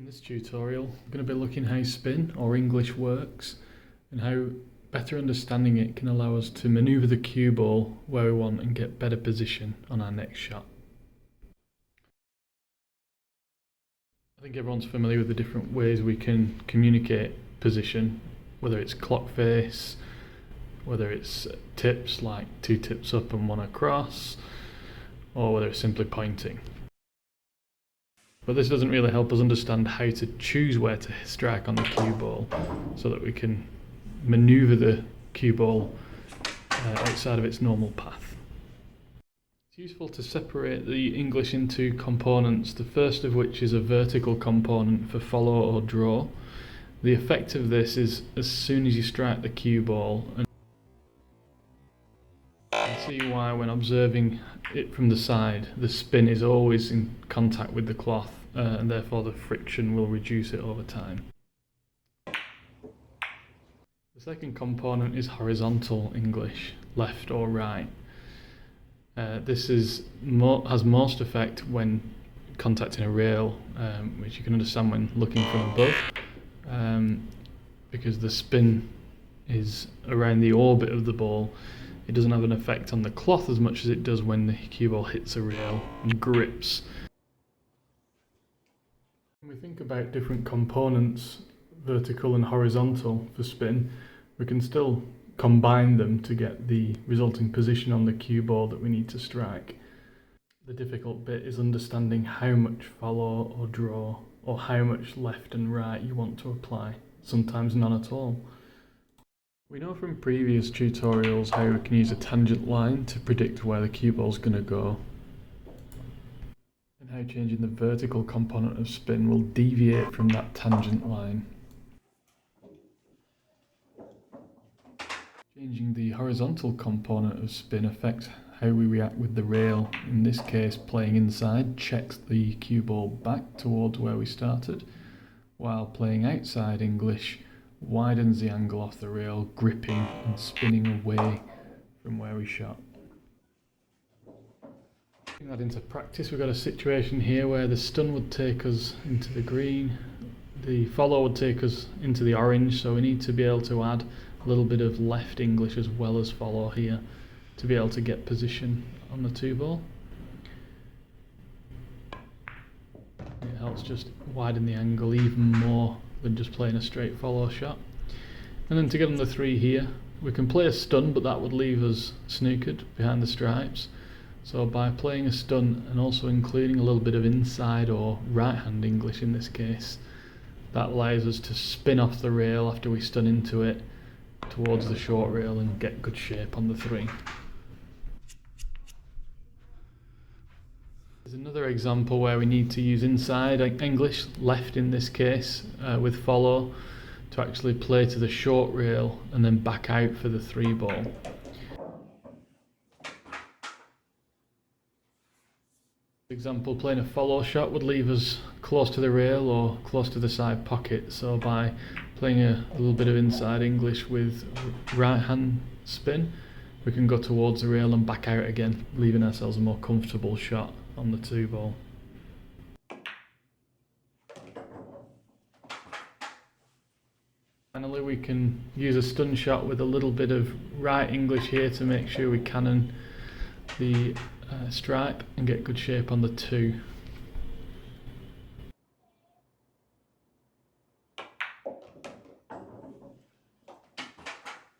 In this tutorial, I'm going to be looking how spin or English works and how better understanding it can allow us to manoeuvre the cue ball where we want and get better position on our next shot. I think everyone's familiar with the different ways we can communicate position, whether it's clock face, whether it's tips like 2 tips up and 1 across, or whether it's simply pointing. But this doesn't really help us understand how to choose where to strike on the cue ball so that we can manoeuvre the cue ball outside of its normal path. It's useful to separate the English into components, the first of which is a vertical component for follow or draw. The effect of this is as soon as you strike the cue ball, and you can see why when observing it from the side, the spin is always in contact with the cloth and therefore the friction will reduce it over time. The second component is horizontal English, left or right. This has most effect when contacting a rail, which you can understand when looking from above, because the spin is around the orbit of the ball. It doesn't have an effect on the cloth as much as it does when the cue ball hits a rail and grips. When we think about different components, vertical and horizontal for spin, we can still combine them to get the resulting position on the cue ball that we need to strike. The difficult bit is understanding how much follow or draw, or how much left and right you want to apply, sometimes none at all. We know from previous tutorials how we can use a tangent line to predict where the cue ball is going to go, and how changing the vertical component of spin will deviate from that tangent line. Changing the horizontal component of spin affects how we react with the rail. In this case, playing inside checks the cue ball back towards where we started, while playing outside English widens the angle off the rail, gripping and spinning away from where we shot. Putting that into practice, we've got a situation here where the stun would take us into the green, the follow would take us into the orange, so we need to be able to add a little bit of left English as well as follow here to be able to get position on the 2 ball. It helps just widen the angle even more than just playing a straight follow shot. And then to get on the 3 here, we can play a stun, but that would leave us snookered behind the stripes. So by playing a stun and also including a little bit of inside or right hand English in this case, that allows us to spin off the rail after we stun into it towards the short rail and get good shape on the 3. There's another example where we need to use inside English, left in this case, with follow to actually play to the short rail and then back out for the 3 ball. For example, playing a follow shot would leave us close to the rail or close to the side pocket, so by playing a little bit of inside English with right hand spin, we can go towards the rail and back out again, leaving ourselves a more comfortable shot on the 2 ball. Finally, we can use a stun shot with a little bit of right English here to make sure we cannon the stripe and get good shape on the 2.